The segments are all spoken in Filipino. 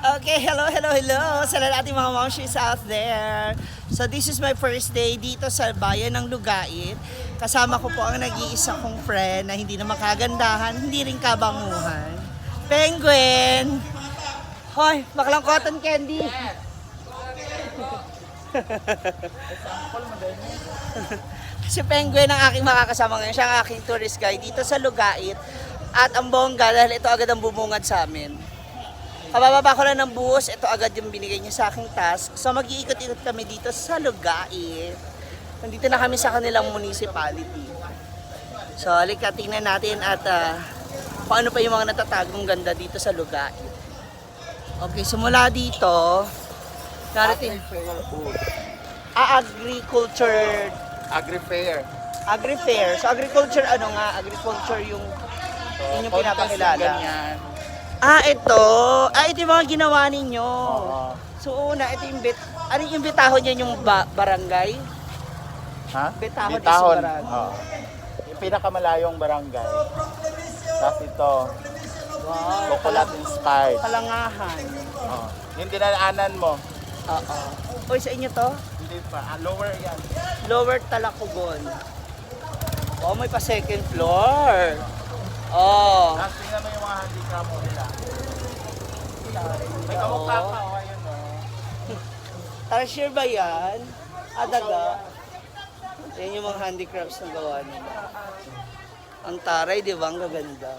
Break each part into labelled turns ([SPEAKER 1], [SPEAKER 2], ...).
[SPEAKER 1] Okay, hello sa lahat ating mga momshies out there. So this is my first day dito sa bayan ng Lugait. Kasama ko po ang nag-iisa kong friend na hindi naman kagandahan, hindi rin kabanguhan. Penguin! Hoy, baklang cotton candy! Si Penguin ang aking makakasama ngayon. Siya ang aking tourist guide dito sa Lugait. At ang bongga dahil ito agad ang bumungad sa amin. Kabababa ko na ng bus, ito agad yung binigay niya sa aking task. So mag-iikot-ikot kami dito sa Lugait. Nandito na kami sa kanilang municipality. So halika, tingnan natin at kung ano pa yung mga natatagong ganda dito sa Lugait. Okay, simula dito, narating agriculture.
[SPEAKER 2] Agri-fair.
[SPEAKER 1] Agri-fair. So agriculture ano nga? Agriculture yung inyong pinapakilala.
[SPEAKER 2] Ganyan.
[SPEAKER 1] Ito. Ito yung mga ginawa ninyo.
[SPEAKER 2] Oo.
[SPEAKER 1] So una, ito yung ano yung bitahon niya yung barangay?
[SPEAKER 2] Ha?
[SPEAKER 1] Bitahon is
[SPEAKER 2] Bitahon.
[SPEAKER 1] barangay.
[SPEAKER 2] Oo. Yung pinakamalayong barangay. Tapos ito,
[SPEAKER 1] Wow.
[SPEAKER 2] coconut inspired.
[SPEAKER 1] Palangahan.
[SPEAKER 2] Oo. Yung dinaanan mo,
[SPEAKER 1] Oo. Uy, sa inyo to?
[SPEAKER 2] hindi pa. Lower yan.
[SPEAKER 1] Lower Talacogon. Oh, may pa second floor. Oh.
[SPEAKER 2] Tapos tingnan mo yung mga handicap mo nila. May kamukha ka. O, ayun o.
[SPEAKER 1] Tarsier ba yan? Adaga. Yan yung mga handicrafts na gawa nila. Ang taray, di ba? Ang gaganda.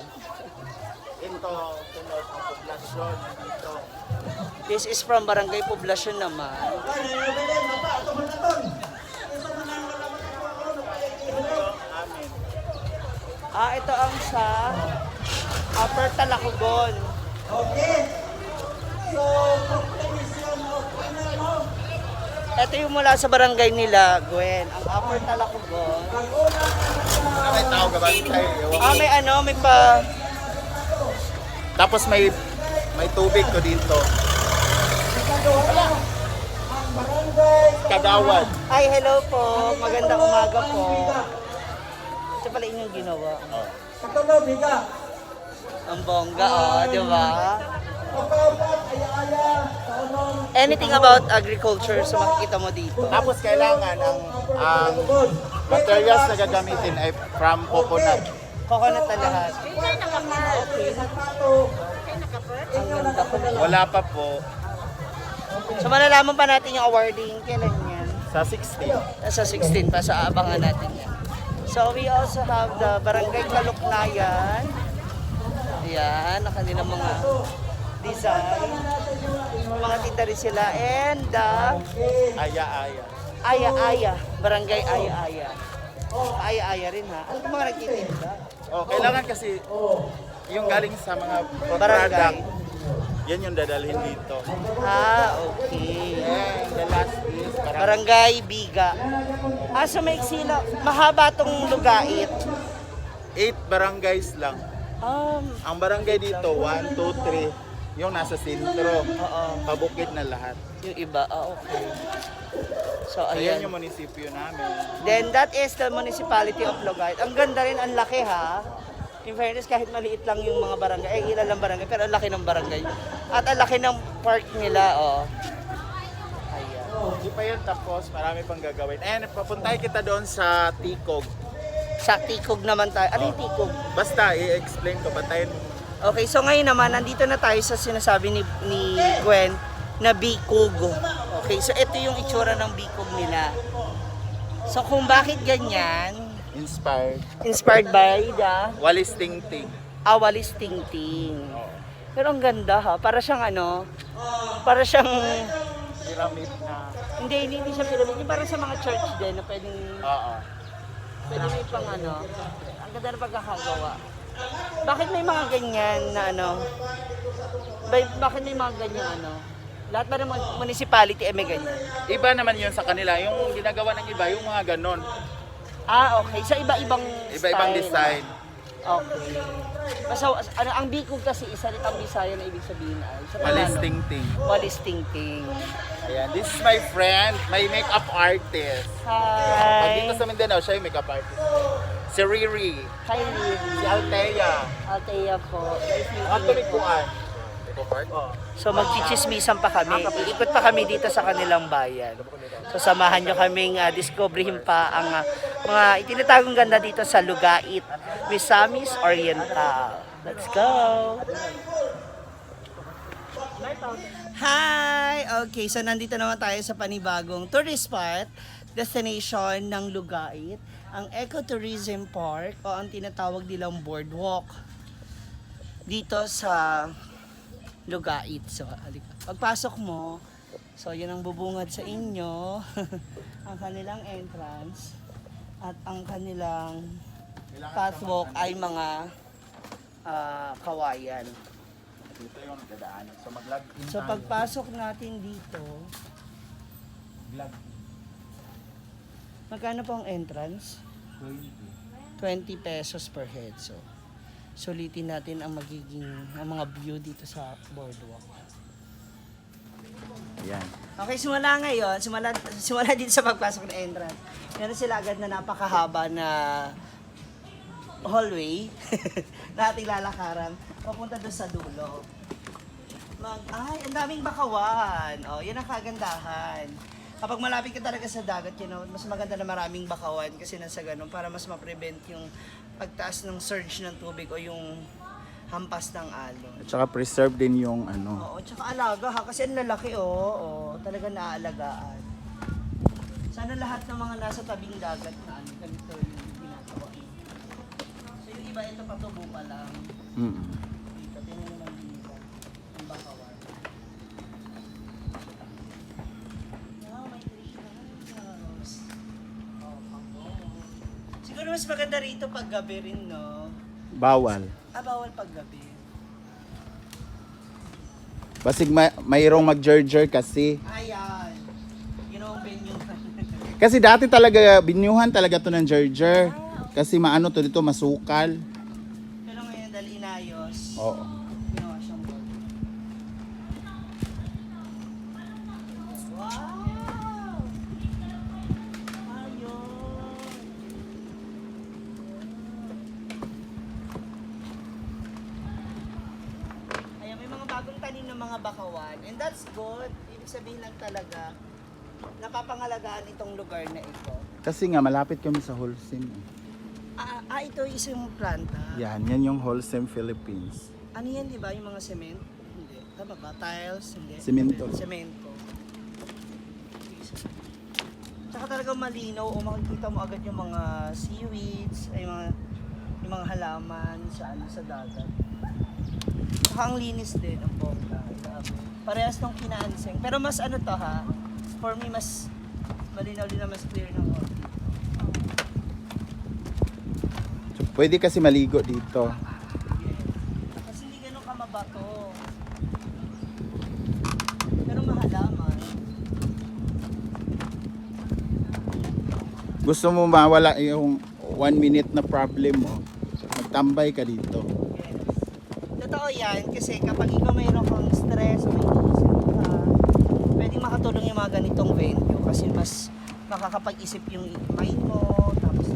[SPEAKER 2] Ito, tunod ang poblasyon. Ito.
[SPEAKER 1] This is from Barangay Poblacion naman.
[SPEAKER 2] Amin.
[SPEAKER 1] Ito ang sa Upper Talacogon. Ito yung mula sa barangay nila, Gwen. Ang Upper Talacogon.
[SPEAKER 2] May tao ka ba?
[SPEAKER 1] May ano, may pa...
[SPEAKER 2] Tapos may tubig ko dito. Kagawad.
[SPEAKER 1] Ay, hello po. Magandang umaga po. Ito pala inyong ginawa. Ang bongga, di ba? Anything about agriculture sa makikita mo dito?
[SPEAKER 2] Tapos kailangan ang materials na gagamitin ay from coconut.
[SPEAKER 1] Coconut na lahat. Ang ganda po.
[SPEAKER 2] Wala pa po.
[SPEAKER 1] So malalaman pa natin yung awarding. Kailan yan?
[SPEAKER 2] Sa 16.
[SPEAKER 1] Nasa 16 pa, sa abangan natin yan. So we also have the Barangay Kaluknayan. Ayan, ang kanilang mga design. Mga tinda rin sila. And the
[SPEAKER 2] Aya-aya.
[SPEAKER 1] Aya-Aya. Barangay Aya-Aya. Aya-Aya rin ha. Ano yung mga nagtitinda?
[SPEAKER 2] Kailangan kasi yung galing sa mga
[SPEAKER 1] Barangay.
[SPEAKER 2] product, yan yung dadalhin dito.
[SPEAKER 1] Okay.
[SPEAKER 2] And the last is
[SPEAKER 1] Barangay Biga. So may eksila. Mahaba tong Lugait.
[SPEAKER 2] 8 barangays lang. Ang barangay dito, 1, 2, 3, yung nasa sentro.
[SPEAKER 1] Oo.
[SPEAKER 2] Pabukid na lahat.
[SPEAKER 1] Yung iba, okay. So,
[SPEAKER 2] Ayan
[SPEAKER 1] ayan.
[SPEAKER 2] yung munisipyo namin.
[SPEAKER 1] Then, that is the municipality of Lugait. Ang ganda rin, ang laki ha. In fairness, kahit maliit lang yung mga barangay, ilan lang barangay, pero ang laki ng barangay. At ang laki ng park nila, oh. Ayan.
[SPEAKER 2] Hindi pa yan tapos, marami pang gagawin. And papuntay kita doon sa Tikog.
[SPEAKER 1] Sa Tikog naman tayo. Ano yung Tikog?
[SPEAKER 2] Basta, i-explain ko, patayin mo.
[SPEAKER 1] Okay, so ngayon naman, nandito na tayo sa sinasabi ni Gwen na Bicog. Okay, so ito yung itsura ng Bicog nila. So kung bakit ganyan, inspired by the
[SPEAKER 2] Walis Tingting.
[SPEAKER 1] Awalis Tingting. Pero ang ganda ha, para siyang ano, para siyang,
[SPEAKER 2] Pyramid na.
[SPEAKER 1] hindi siya pyramid, yung para sa mga church din na pwedeng,
[SPEAKER 2] Oo.
[SPEAKER 1] pwedeng may pang ano, ang ganda ng pagkakagawa. Bakit may mga ganyan na ano, bakit may mga ganyan ano, lahat ba ng municipality ay may ganyan?
[SPEAKER 2] Iba naman yun sa kanila. Yung ginagawa ng iba, yung mga ganon.
[SPEAKER 1] Okay. So iba-ibang
[SPEAKER 2] Iba-ibang
[SPEAKER 1] style.
[SPEAKER 2] design.
[SPEAKER 1] Okay. So, ano, ang Bicog kasi isa rin ang Bisaya na ibig sabihin ay sa
[SPEAKER 2] Walis
[SPEAKER 1] Tagalog,
[SPEAKER 2] Tingting.
[SPEAKER 1] Walis Tingting.
[SPEAKER 2] Ayan, this is my friend, my makeup artist. Pag
[SPEAKER 1] Hi.
[SPEAKER 2] dito sa Mindanao, siya yung makeup artist. Si Riri.
[SPEAKER 1] Hi, Riri.
[SPEAKER 2] Si Althea.
[SPEAKER 1] Althea po. Nice meeting
[SPEAKER 2] Ang
[SPEAKER 1] you po.
[SPEAKER 2] tulikuan.
[SPEAKER 1] So magchichismisan pa kami. Iikot pa kami dito sa kanilang bayan. So samahan nyo kaming discoveryhin pa ang mga itinatagong ganda dito sa Lugait, Misamis Oriental. Let's go! Hi! Okay, so nandito naman tayo sa panibagong tourist spot, destination ng Lugait, ang Ecotourism Park o ang tinatawag nilang boardwalk dito sa Lugait. So, pagpasok mo, so yun ang bubungad sa inyo, ang kanilang entrance at ang kanilang pathwalk ay mga kawayan.
[SPEAKER 2] Dito yung dadaanan. So mag-log-in
[SPEAKER 1] So pagpasok natin dito, magkano po ang entrance? 20 pesos per head. So sulitin natin ang ang mga view dito sa boardwalk.
[SPEAKER 2] Yan.
[SPEAKER 1] Okay, simula ngayon, simula dito sa pagpasok ng entrance. Meron sila agad na napakahaba na hallway na ating lalakaran papunta doon sa dulo. Ay, ang daming bakawan. Oh, yan ang kagandahan. Kapag malapit ka talaga sa dagat, mas maganda na maraming bakawan kasi nasa ganun para mas ma-prevent yung pagtaas ng surge ng tubig o yung hampas ng alon.
[SPEAKER 2] At saka preserve din yung ano.
[SPEAKER 1] Oo, tsaka alaga ha, kasi ang lalaki talaga naaalagaan. Sana lahat ng mga nasa tabing dagat na ganito yung ginagawa. So yung iba ito patubo pa lang. Dito, tingnan naman dito. Ang bakawan. May Krishnas. Siguro mas maganda rito pag gabi rin, no?
[SPEAKER 2] Bawal.
[SPEAKER 1] Bawal pag gabi.
[SPEAKER 2] Basig mayroong mag-jerjer kasi.
[SPEAKER 1] Ayan. Ginawang venue.
[SPEAKER 2] Kasi dati talaga, binyuhan talaga to ng jerjer. Kasi maano to dito, masukal.
[SPEAKER 1] Pero ngayon dahil inayos,
[SPEAKER 2] Oo.
[SPEAKER 1] ginawa siyang board. Wow! Ayun! Ayan, may mga bagong tanim ng mga bakawan. And that's good. Ibig sabihin lang talaga, napapangalagaan itong lugar na ito.
[SPEAKER 2] Kasi nga, malapit kami sa Holcim.
[SPEAKER 1] Ito isang planta.
[SPEAKER 2] Yan yung Holcim Philippines.
[SPEAKER 1] Ano yan, di ba? Yung mga cement? Hindi. Tama ba? Tiles? Hindi.
[SPEAKER 2] Semento.
[SPEAKER 1] Semento. Tsaka talagang malinaw o makikita mo agad yung mga seaweeds, ay yung mga halaman sa dagat. Tsaka ang linis din ang bongga. Parehas nung kinaanseng. Pero mas ano to ha? For me, mas malinaw din na mas clear ng water.
[SPEAKER 2] So, pwede kasi maligo dito.
[SPEAKER 1] Kasi hindi ganun kamabato. Pero mahalaman.
[SPEAKER 2] Gusto mo mawala yung 1 minute na problem mo, magtambay ka dito.
[SPEAKER 1] Yes. Totoo yan kasi kapag ikaw mayroon kang stress o may inisip ka, pwedeng makatulong yung mga ganitong venue kasi mas makakapag-isip yung mind mo, tapos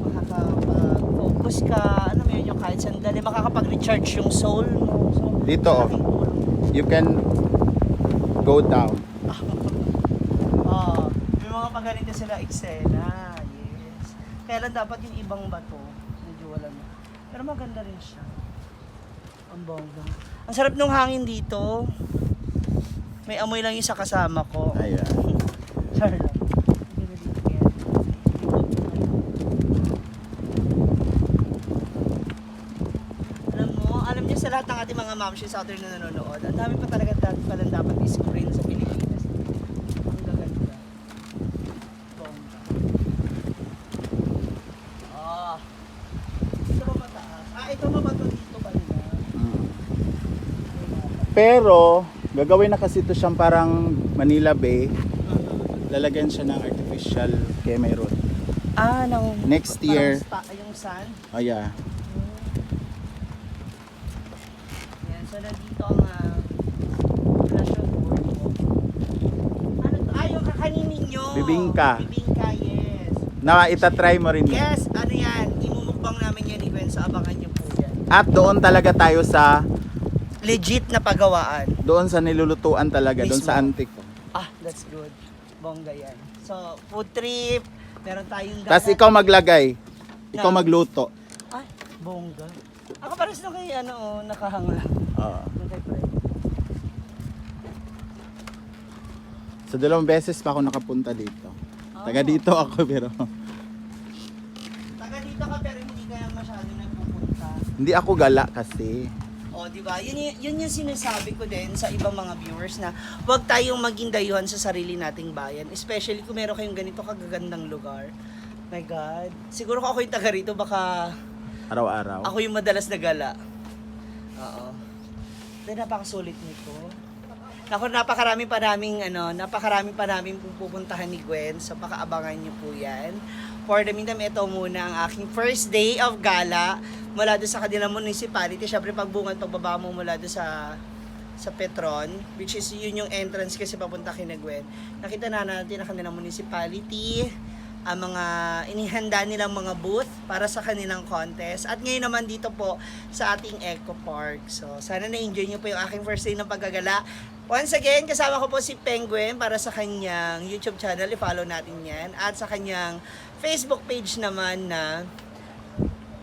[SPEAKER 1] makakapag-focus ka, ano mo yun yung kahit sandali, makakapag-recharge yung soul mo. So,
[SPEAKER 2] Dito,
[SPEAKER 1] malaking tulong.
[SPEAKER 2] you can go down.
[SPEAKER 1] May mga pagganito sila eksena, yes. Kaya lang dapat yung ibang bato, medyo wala na. Pero maganda rin siya. Ang bongga. Ang sarap nung hangin dito. May amoy lang yung sa kasama ko.
[SPEAKER 2] Ayan.
[SPEAKER 1] Sorry lang. Alam niyo sa lahat ng ating mga mamshis out there na nanonood, ang dami pa talaga palang dapat i-screen sa Pilipinas. Ang gaganda. Bongga. Ito ba mataas? Ito ba bato dito ba nila?
[SPEAKER 2] Pero, gagawin na kasi ito siyang parang Manila Bay. Lalagyan siya ng artificial Cameron. Next year.
[SPEAKER 1] Yung sun.
[SPEAKER 2] Oh yeah.
[SPEAKER 1] Yan, so nandito ang National Boardwalk. Ano to? Yung kakanin ninyo.
[SPEAKER 2] Bibingka.
[SPEAKER 1] Bibingka, yes.
[SPEAKER 2] Na itatry mo rin.
[SPEAKER 1] Yes, ano yan. Imumukbang namin yan ni Gwen, so abangan niyo po yan.
[SPEAKER 2] At doon talaga tayo sa
[SPEAKER 1] legit na pagawaan.
[SPEAKER 2] Doon sa nilulutuan talaga, doon
[SPEAKER 1] Mismo.
[SPEAKER 2] sa antique.
[SPEAKER 1] Ah, that's good. Bongga yan. So, food trip, meron tayong
[SPEAKER 2] Tapos ikaw maglagay. Ikaw
[SPEAKER 1] Na-
[SPEAKER 2] magluto.
[SPEAKER 1] Ay, bongga. Ako pares na kay nakahang lang.
[SPEAKER 2] Oo.
[SPEAKER 1] Yung kay Fred.
[SPEAKER 2] So 2 beses pa ako nakapunta dito. Taga
[SPEAKER 1] Oh.
[SPEAKER 2] dito ako pero
[SPEAKER 1] Taga dito ka pero hindi ka masyado nagpupunta.
[SPEAKER 2] hindi ako gala kasi.
[SPEAKER 1] O, di ba? Yun yung sinasabi ko din sa ibang mga viewers na huwag tayong maging dayuhan sa sarili nating bayan. Especially kung meron kayong ganito kagagandang lugar. My God. Siguro kung ako yung taga rito, baka
[SPEAKER 2] Araw-araw.
[SPEAKER 1] ako yung madalas na gala. Oo. Dahil napakasulit nito. Ako, napakaraming pa namin pupuntahan ni Gwen. So, pakaabangan niyo po yan. For the meantime, ito muna ang aking first day of gala mula doon sa kanilang municipality. Siyempre, pagbaba mo mula doon sa Petron, which is yun yung entrance kasi papunta kina Gwen. Nakita na natin ang kanilang municipality, ang mga inihanda nilang mga booth para sa kanilang contest. At ngayon naman dito po sa ating Eco Park. So, sana na-enjoy nyo po yung aking first day ng paggagala. Once again, kasama ko po si Penguin para sa kanyang YouTube channel. I-follow natin yan. At sa kanyang Facebook page naman na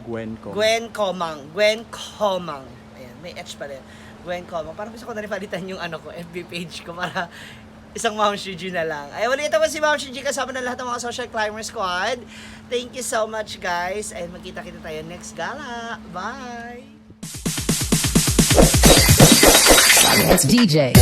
[SPEAKER 2] Gwen ko.
[SPEAKER 1] Gwen Comang. Gwen Comang. Ayan, may H pa rin. Gwen Comang. Parang gusto ko na rin palitan yung FB page ko para isang Ma'am Shiji na lang. Ay, ulit ito po si Ma'am Shiji kasama ng lahat ng mga Social Climber Squad. Thank you so much, guys. And magkita-kita tayo next gala. Bye!
[SPEAKER 3] It's DJ.